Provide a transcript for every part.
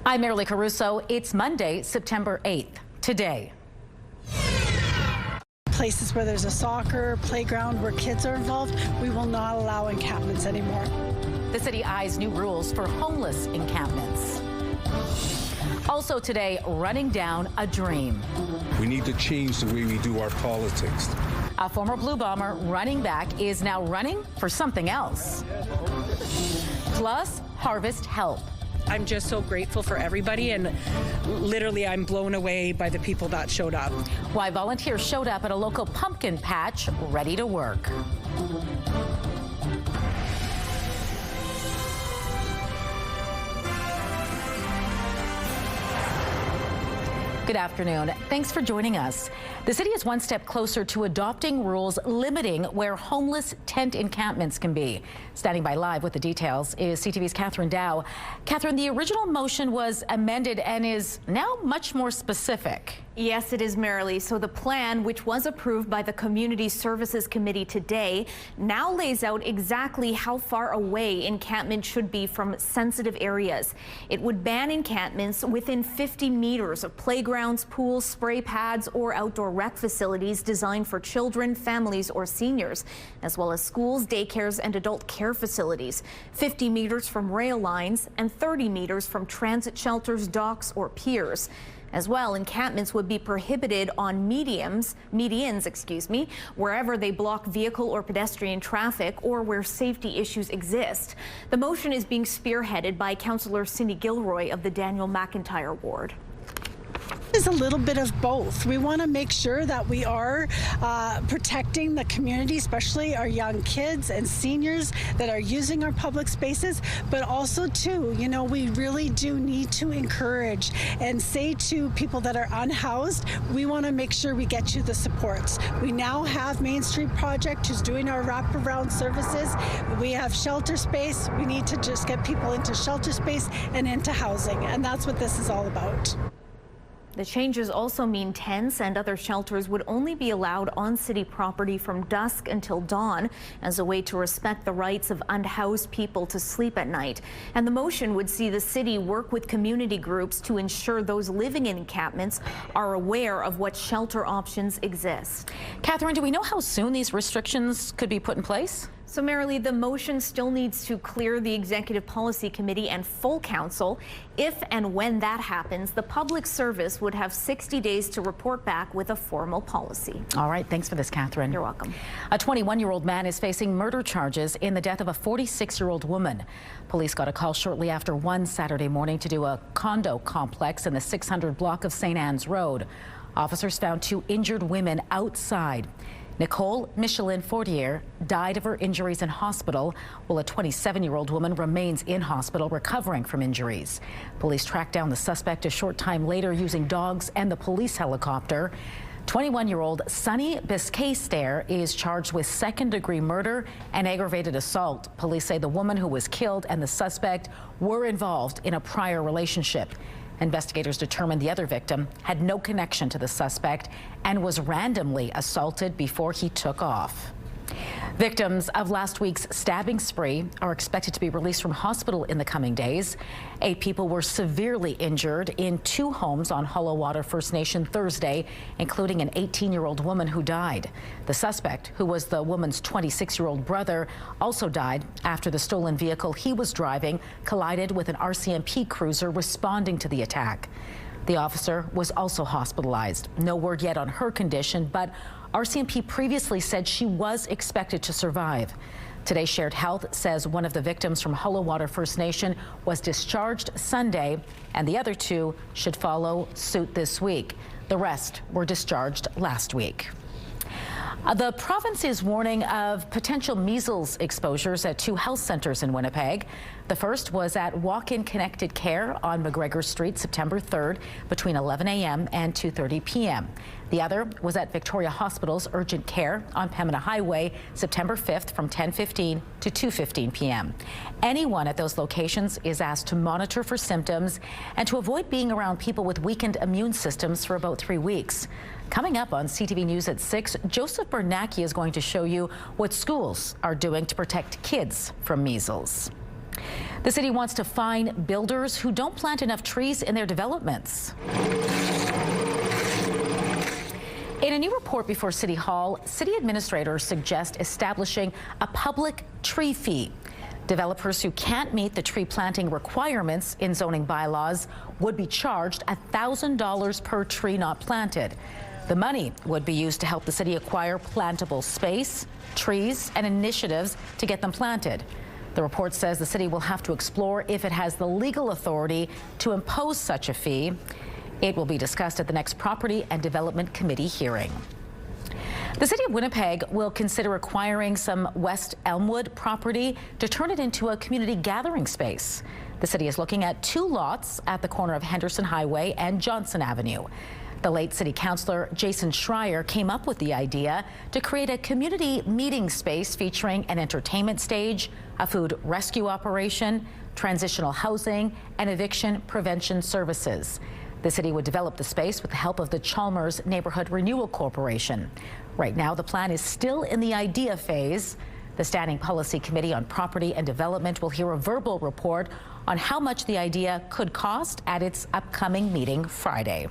I'm Marilee Caruso. It's Monday, September 8th. Today. Places where there's a soccer playground where kids are involved, we will not allow encampments anymore. The city eyes new rules for homeless encampments. Also today, running down a dream. We need to change the way we do our politics. A former Blue Bomber running back is now running for something else. Plus, harvest help. I'm just so grateful for everybody, and literally I'm blown away by the people that showed up. Why volunteers showed up at a local pumpkin patch ready to work. Good afternoon. Thanks for joining us. The city is one step closer to adopting rules limiting where homeless tent encampments can be. Standing by live with the details is CTV's Catherine Dow. Catherine, the original motion was amended and is now much more specific. Yes, it is, Marilee. So the plan, which was approved by the Community Services Committee today, now lays out exactly how far away encampments should be from sensitive areas. It would ban encampments within 50 meters of playgrounds, pools, spray pads, or outdoor rec facilities designed for children, families, or seniors, as well as schools, daycares, and adult care facilities. 50 meters from rail lines and 30 meters from transit shelters, docks, or piers. As well, encampments would be prohibited on medians, wherever they block vehicle or pedestrian traffic or where safety issues exist. The motion is being spearheaded by Councillor Cindy Gilroy of the Daniel McIntyre ward. It's a little bit of both. We want to make sure that we are protecting the community, especially our young kids and seniors that are using our public spaces, but also too, you know, we really do need to encourage and say to people that are unhoused, we want to make sure we get you the supports. We now have Main Street Project who's doing our wraparound services. We have shelter space. We need to just get people into shelter space and into housing, and that's what this is all about. The changes also mean tents and other shelters would only be allowed on city property from dusk until dawn as a way to respect the rights of unhoused people to sleep at night. And the motion would see the city work with community groups to ensure those living in encampments are aware of what shelter options exist. Catherine, do we know how soon these restrictions could be put in place? So, Marilee, the motion still needs to clear the Executive Policy Committee and full council. If and when that happens, the public service would have 60 days to report back with a formal policy. All right. Thanks for this, Catherine. You're welcome. A 21-year-old man is facing murder charges in the death of a 46-year-old woman. Police got a call shortly after 1 Saturday morning to do a condo complex in the 600 block of St. Anne's Road. Officers found 2 injured women outside. Nicole Michelin Fortier died of her injuries in hospital, while a 27-year-old woman remains in hospital recovering from injuries. Police tracked down the suspect a short time later using dogs and the police helicopter. 21-year-old Sunny Biscayster is charged with second-degree murder and aggravated assault. Police say the woman who was killed and the suspect were involved in a prior relationship. Investigators determined the other victim had no connection to the suspect and was randomly assaulted before he took off. Victims of last week's stabbing spree are expected to be released from hospital in the coming days. 8 people were severely injured in 2 homes on Hollow Water First Nation Thursday, including an 18-year-old woman who died. The suspect, who was the woman's 26-year-old brother, also died after the stolen vehicle he was driving collided with an RCMP cruiser responding to the attack. The officer was also hospitalized. No word yet on her condition, but RCMP previously said she was expected to survive. Today, Shared Health says one of the victims from Hollow Water First Nation was discharged Sunday, and the other 2 should follow suit this week. The rest were discharged last week. The province is warning of potential measles exposures at 2 health centers in Winnipeg. The first was at Walk-In Connected Care on McGregor Street, September 3rd, between 11 a.m. and 2:30 p.m. The other was at Victoria Hospital's Urgent Care on Pembina Highway, September 5th from 10:15 to 2:15 p.m. Anyone at those locations is asked to monitor for symptoms and to avoid being around people with weakened immune systems for about 3 weeks. Coming up on CTV News at 6, Joseph Bernacki is going to show you what schools are doing to protect kids from measles. The city wants to fine builders who don't plant enough trees in their developments. In a new report before City Hall, city administrators suggest establishing a public tree fee. Developers who can't meet the tree planting requirements in zoning bylaws would be charged $1,000 per tree not planted. The money would be used to help the city acquire plantable space, trees, and initiatives to get them planted. The report says the city will have to explore if it has the legal authority to impose such a fee. It will be discussed at the next Property and Development Committee hearing. The City of Winnipeg will consider acquiring some West Elmwood property to turn it into a community gathering space. The city is looking at 2 lots at the corner of Henderson Highway and Johnson Avenue. The late City Councillor Jason Schreier came up with the idea to create a community meeting space featuring an entertainment stage, a food rescue operation, transitional housing, and eviction prevention services. The city would develop the space with the help of the Chalmers Neighborhood Renewal Corporation. Right now, the plan is still in the idea phase. The Standing Policy Committee on Property and Development will hear a verbal report on how much the idea could cost at its upcoming meeting Friday.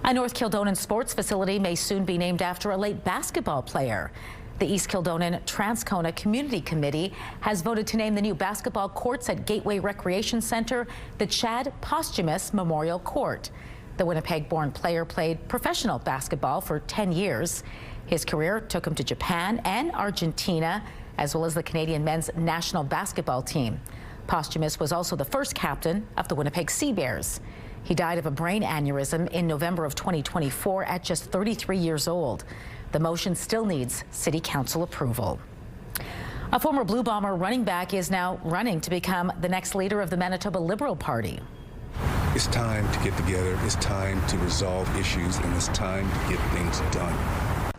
A North Kildonan sports facility may soon be named after a late basketball player. The East Kildonan Transcona Community Committee has voted to name the new basketball courts at Gateway Recreation Center the Chad Posthumous Memorial Court. The Winnipeg-born player played professional basketball for 10 years. His career took him to Japan and Argentina, as well as the Canadian men's national basketball team. Posthumous was also the first captain of the Winnipeg Sea Bears. He died of a brain aneurysm in November of 2024 at just 33 years old. The motion still needs City Council approval. A former Blue Bomber running back is now running to become the next leader of the Manitoba Liberal Party. It's time to get together. It's time to resolve issues, and it's time to get things done.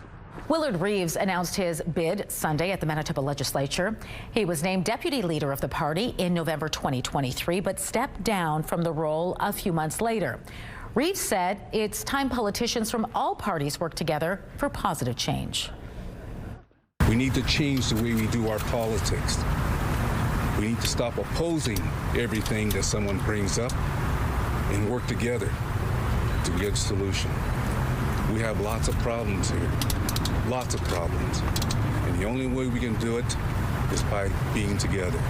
Willard Reeves announced his bid Sunday at the Manitoba Legislature. He was named deputy leader of the party in November 2023, but stepped down from the role a few months later. Reeves said it's time politicians from all parties work together for positive change. We need to change the way we do our politics. We need to stop opposing everything that someone brings up and work together to get a solution. We have lots of problems here, lots of problems. And the only way we can do it is by being together.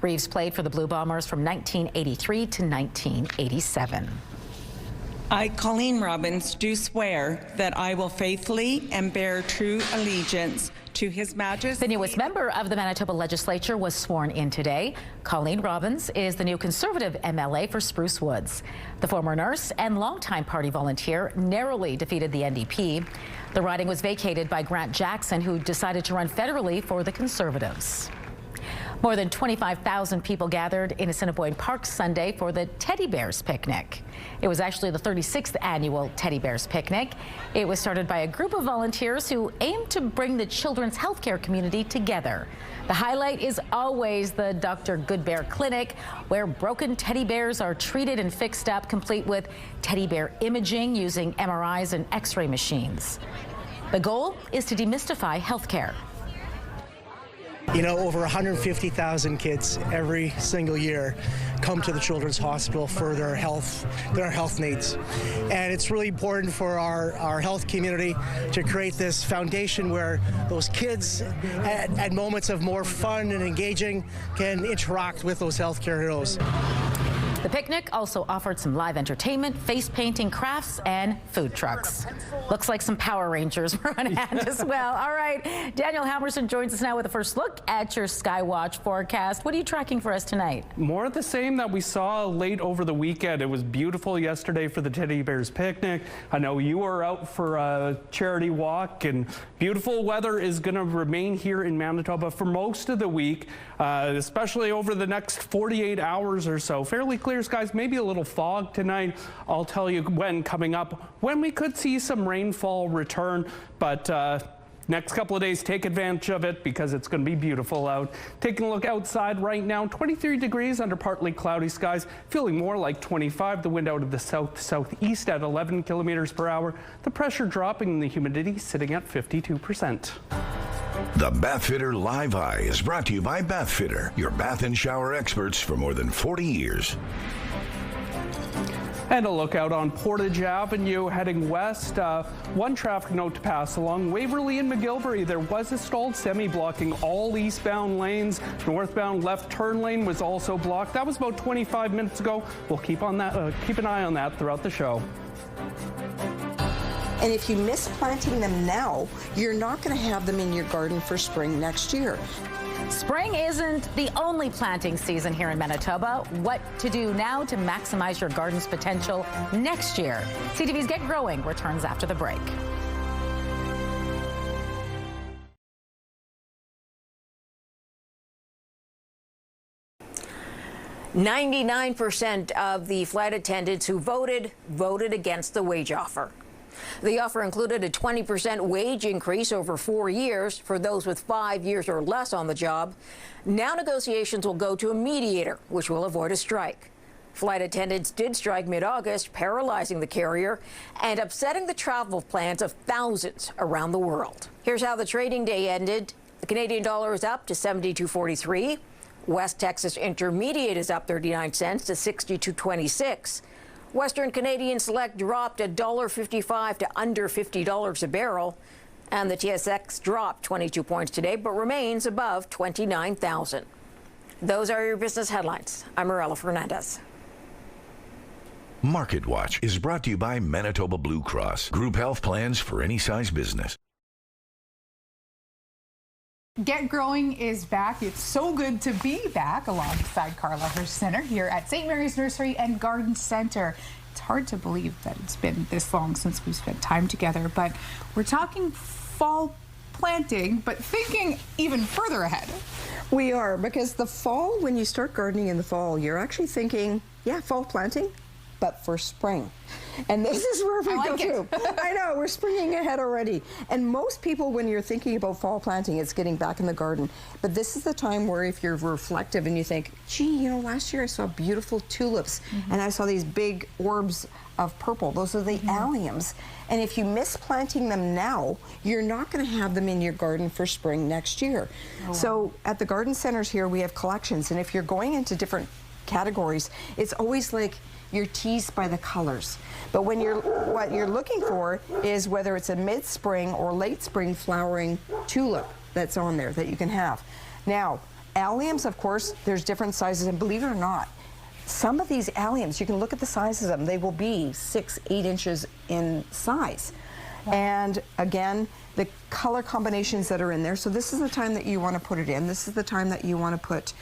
Reeves played for the Blue Bombers from 1983 to 1987. I, Colleen Robbins, do swear that I will faithfully and bear true allegiance to His Majesty. The newest member of the Manitoba Legislature was sworn in today. Colleen Robbins is the new Conservative MLA for Spruce Woods. The former nurse and longtime party volunteer narrowly defeated the NDP. The riding was vacated by Grant Jackson, who decided to run federally for the Conservatives. More than 25,000 people gathered in Assiniboine Park Sunday for the Teddy Bears Picnic. It was actually the 36th annual Teddy Bears Picnic. It was started by a group of volunteers who aimed to bring the children's healthcare community together. The highlight is always the Dr. Goodbear Clinic, where broken teddy bears are treated and fixed up, complete with teddy bear imaging using MRIs and X-ray machines. The goal is to demystify healthcare. You know, over 150,000 kids every single year come to the Children's Hospital for their health needs. And it's really important for our health community to create this foundation where those kids at moments of more fun and engaging can interact with those healthcare heroes. The picnic also offered some live entertainment, face painting, crafts, and food trucks. Looks like some Power Rangers were on hand as well. All right, Daniel Halmerson joins us now with a first look at your Skywatch forecast. What are you tracking for us tonight? More of the same that we saw late over the weekend. It was beautiful yesterday for the Teddy Bears Picnic. I know you were out for a charity walk, and beautiful weather is going to remain here in Manitoba for most of the week, especially over the next 48 hours or so. Fairly clear skies, maybe a little fog tonight. I'll tell you when coming up, when we could see some rainfall return, but next couple of days, take advantage of it because it's going to be beautiful out. Taking a look outside right now, 23 degrees under partly cloudy skies, feeling more like 25. The wind out of the south-southeast at 11 kilometers per hour. The pressure dropping and the humidity sitting at 52%. The Bathfitter Live Eye is brought to you by Bathfitter, your bath and shower experts for more than 40 years. And a look out on Portage Avenue heading west. One traffic note to pass along. Waverly and McGilvery, there was a stalled semi blocking all eastbound lanes. Northbound left turn lane was also blocked. That was about 25 minutes ago. We'll keep an eye on that throughout the show. And if you miss planting them now, you're not going to have them in your garden for spring next year. Spring isn't the only planting season here in Manitoba. What to do now to maximize your garden's potential next year? CTV's Get Growing returns after the break. "99% of the flight attendants who voted against the wage offer. The offer included a 20% wage increase over 4 years for those with 5 years or less on the job. Now negotiations will go to a mediator, which will avoid a strike. Flight attendants did strike mid-August, paralyzing the carrier and upsetting the travel plans of thousands around the world. Here's how the trading day ended. The Canadian dollar is up to 72.43. West Texas Intermediate is up 39 cents to 62.26. Western Canadian Select dropped $1.55 to under $50 a barrel, and the TSX dropped 22 points today, but remains above 29,000. Those are your business headlines. I'm Morella Fernandez. Market Watch is brought to you by Manitoba Blue Cross. Group health plans for any size business. Get Growing is back. It's so good to be back alongside Carla, her center here at St. Mary's Nursery and Garden Center. It's hard to believe that it's been this long since we've spent time together, but we're talking fall planting, but thinking even further ahead. We are, because the fall, when you start gardening in the fall, you're actually thinking, yeah, fall planting, but for spring. And this is where we go through. I know, we're springing ahead already. And most people, when you're thinking about fall planting, it's getting back in the garden. But this is the time where if you're reflective and you think, gee, you know, last year I saw beautiful tulips and I saw these big orbs of purple. Those are the alliums. And if you miss planting them now, you're not going to have them in your garden for spring next year. So at the garden centers here, we have collections. And if you're going into different categories, it's always like you're teased by the colors. But when what you're looking for is whether it's a mid-spring or late spring flowering tulip that's on there that you can have. Now, alliums, of course, there's different sizes, and believe it or not, some of these alliums, you can look at the sizes of them, they will be 6-8 inches in size. And again, the color combinations that are in there, so this is the time that you want to put it in. This is the time that you want to put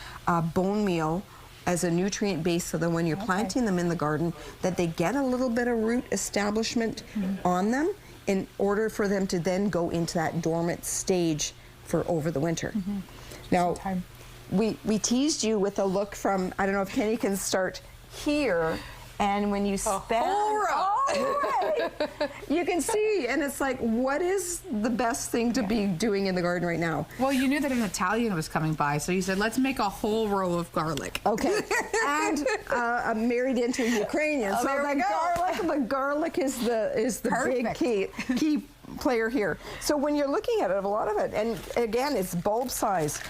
bone meal as a nutrient base, so that when you're planting them in the garden, that they get a little bit of root establishment on them in order for them to then go into that dormant stage for over the winter. Now, we teased you with a look from, I don't know if Kenny can start here, and when you spend, you can see, and it's like, what is the best thing to be doing in the garden right now? Well, you knew that an Italian was coming by, so you said, let's make a whole row of garlic. Okay, and I'm married into a Ukrainian, so the garlic is the big key player here. So when you're looking at it, a lot of it, and again, it's bulb size.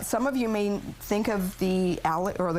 Some of you may think of the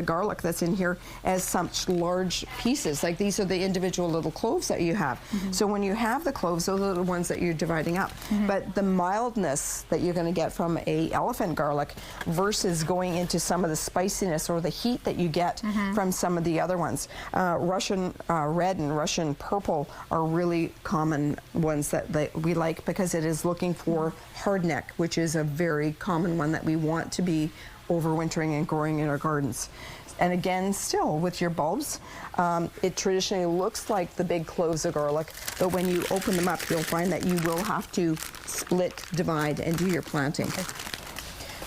garlic that's in here as such large pieces. Like these are the individual little cloves that you have. So when you have the cloves, those are the ones that you're dividing up. But the mildness that you're going to get from a elephant garlic versus going into some of the spiciness or the heat that you get from some of the other ones. Russian red and Russian purple are really common ones that we like, because it is looking for hardneck, which is a very common one that we want to be overwintering and growing in our gardens. And again, still with your bulbs, it traditionally looks like the big cloves of garlic, but when you open them up, you'll find that you will have to split, divide, and do your planting.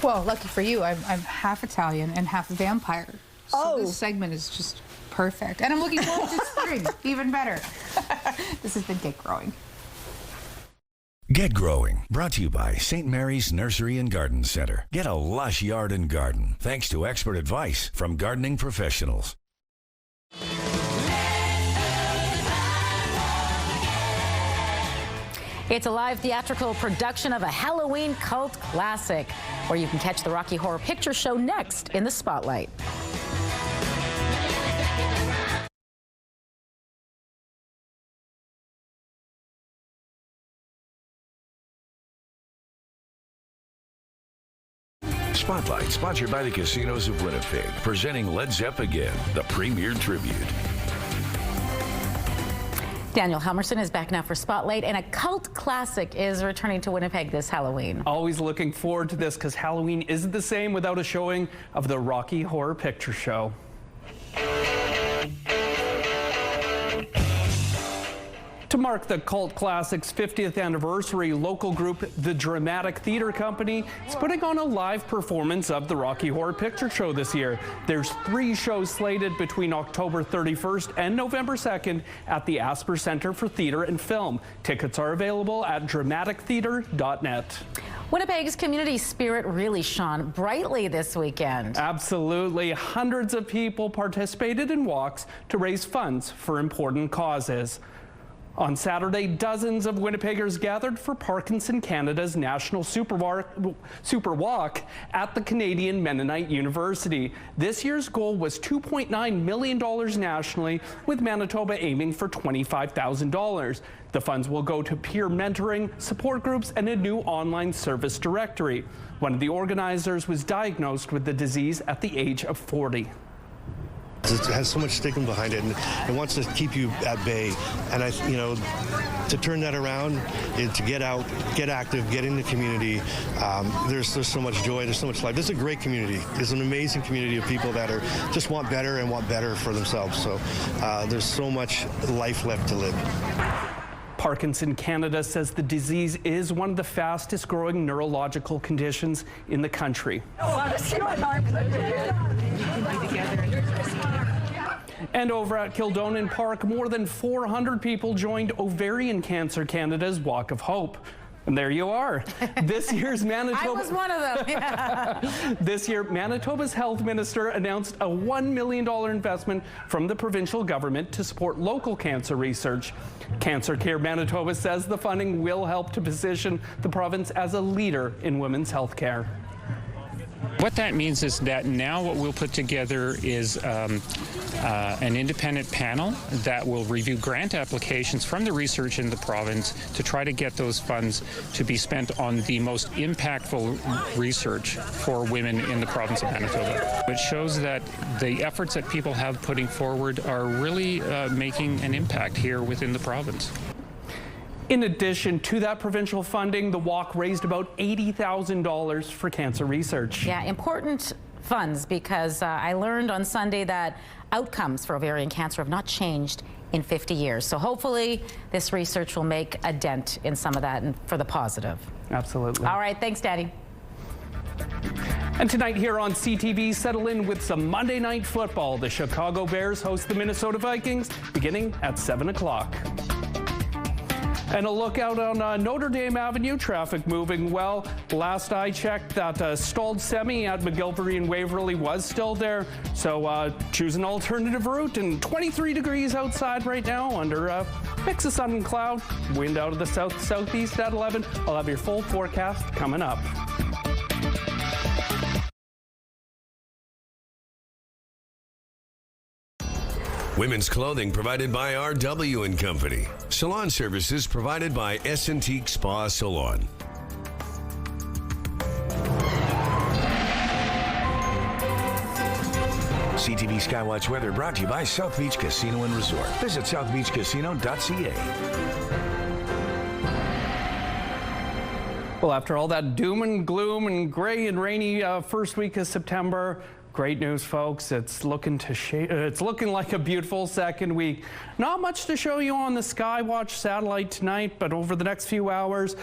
Well, lucky for you, I'm half Italian and half vampire. So this segment is just perfect. And I'm looking forward to spring, even better. This has been Get Growing. Get Growing, brought to you by St. Mary's Nursery and Garden Center. Get a lush yard and garden, thanks to expert advice from gardening professionals. It's a live theatrical production of a Halloween cult classic, where you can catch the Rocky Horror Picture Show next in the spotlight. Spotlight, sponsored by the Casinos of Winnipeg, presenting Led Zepp again, the premier tribute. Daniel Helmerson is back now for Spotlight, and a cult classic is returning to Winnipeg this Halloween. Always looking forward to this, because Halloween isn't the same without a showing of the Rocky Horror Picture Show. To mark the cult classic's 50th anniversary, local group The Dramatic Theatre Company is putting on a live performance of the Rocky Horror Picture Show this year. There's 3 shows slated between October 31st and November 2nd at the Asper Centre for Theatre and Film. Tickets are available at dramatictheatre.net. Winnipeg's community spirit really shone brightly this weekend. Absolutely. Hundreds of people participated in walks to raise funds for important causes. On Saturday, dozens of Winnipeggers gathered for Parkinson Canada's National Super Walk at the Canadian Mennonite University. This year's goal was $2.9 million nationally, with Manitoba aiming for $25,000. The funds will go to peer mentoring, support groups, and a new online service directory. One of the organizers was diagnosed with the disease at the age of 40. It has so much stigma behind it, and it wants to keep you at bay. And to turn that around, to get out, get active, get in the community. There's so much joy. There's so much life. This is a great community. It's an amazing community of people that just want better and want better for themselves. So there's so much life left to live. Parkinson Canada says the disease is one of the fastest growing neurological conditions in the country. And over at Kildonan Park, more than 400 people joined Ovarian Cancer Canada's Walk of Hope. And there you are. This year's Manitoba. I was one of them. Yeah. This year, Manitoba's health minister announced a $1 million investment from the provincial government to support local cancer research. Cancer Care Manitoba says the funding will help to position the province as a leader in women's health care. What that means is that now what we'll put together is an independent panel that will review grant applications from the research in the province to try to get those funds to be spent on the most impactful research for women in the province of Manitoba. It shows that the efforts that people have putting forward are really making an impact here within the province. In addition to that provincial funding, the walk raised about $80,000 for cancer research. Yeah, important funds, because I learned on Sunday that outcomes for ovarian cancer have not changed in 50 years. So hopefully this research will make a dent in some of that and for the positive. Absolutely. All right, thanks, Daddy. And tonight here on CTV, settle in with some Monday Night Football. The Chicago Bears host the Minnesota Vikings beginning at 7 o'clock. And a look out on Notre Dame Avenue, traffic moving well. Last I checked, that stalled semi at McGilvery and Waverly was still there. So choose an alternative route, and 23 degrees outside right now under a mix of sun and cloud. Wind out of the southeast at 11. I'll have your full forecast coming up. Women's clothing provided by RW & Company. Salon services provided by S&T Spa Salon. CTV Skywatch weather brought to you by South Beach Casino and Resort. Visit southbeachcasino.ca. Well, after all that doom and gloom and gray and rainy first week of September, great news, folks. It's looking like a beautiful second week. Not much to show you on the Skywatch satellite tonight, but over the next few hours,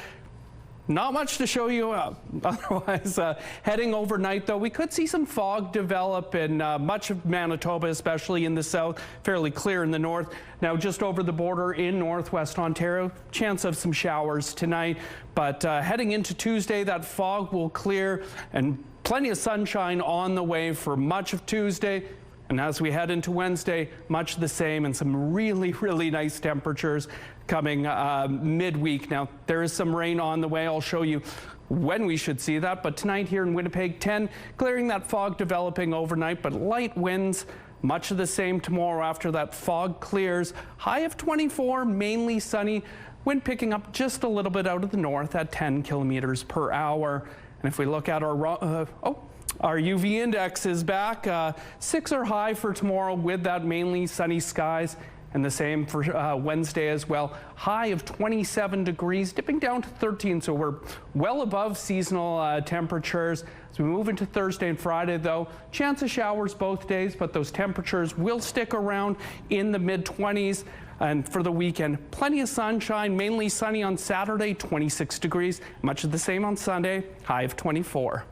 not much to show you otherwise. Heading overnight, though, we could see some fog develop in much of Manitoba, especially in the south, fairly clear in the north. Now, just over the border in northwest Ontario, chance of some showers tonight. But heading into Tuesday, that fog will clear and plenty of sunshine on the way for much of Tuesday. And as we head into Wednesday, much the same, and some really, really nice temperatures coming midweek. Now, there is some rain on the way. I'll show you when we should see that. But tonight here in Winnipeg, 10, clearing that fog developing overnight, but light winds. Much of the same tomorrow after that fog clears. High of 24, mainly sunny. Wind picking up just a little bit out of the north at 10 kilometers per hour. And if we look at our UV index is back. 6 or high for tomorrow with that mainly sunny skies. And the same for Wednesday as well. High of 27 degrees, dipping down to 13, so we're well above seasonal temperatures. As we move into Thursday and Friday, though, chance of showers both days, but those temperatures will stick around in the mid-20s. And for the weekend, plenty of sunshine, mainly sunny on Saturday, 26 degrees. Much of the same on Sunday, high of 24.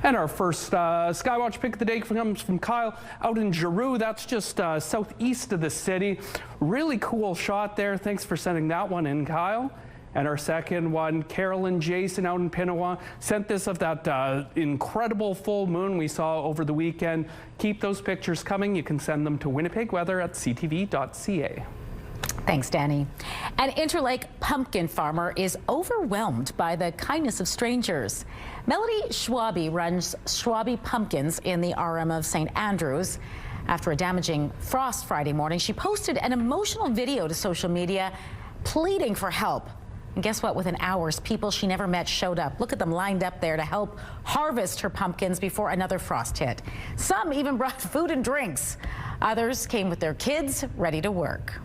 And our first Skywatch pick of the day comes from Kyle out in Giroux. That's just southeast of the city. Really cool shot there. Thanks for sending that one in, Kyle. And our second one, Carolyn Jason out in Pinawa, sent this of that incredible full moon we saw over the weekend. Keep those pictures coming. You can send them to winnipegweather@ctv.ca. Thanks, Danny. An Interlake pumpkin farmer is overwhelmed by the kindness of strangers. Melody Schwabe runs Schwabe Pumpkins in the RM of St. Andrews. After a damaging frost Friday morning, she posted an emotional video to social media pleading for help. And guess what? Within hours, people she never met showed up. Look at them lined up there to help harvest her pumpkins before another frost hit. Some even brought food and drinks. Others came with their kids ready to work.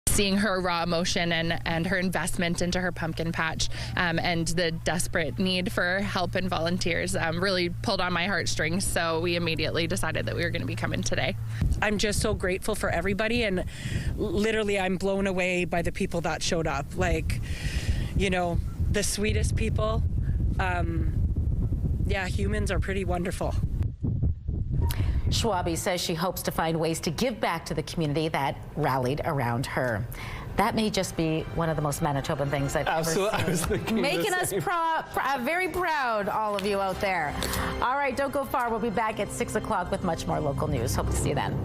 Seeing her raw emotion and her investment into her pumpkin patch and the desperate need for help and volunteers really pulled on my heartstrings. So we immediately decided that we were going to be coming today. I'm just so grateful for everybody, and literally I'm blown away by the people that showed up. Like, you know, the sweetest people. Yeah, humans are pretty wonderful. Schwabe says she hopes to find ways to give back to the community that rallied around her. That may just be one of the most Manitoban things I've ever seen. I was thinking Making us very proud, all of you out there. All right, don't go far. We'll be back at 6 o'clock with much more local news. Hope to see you then.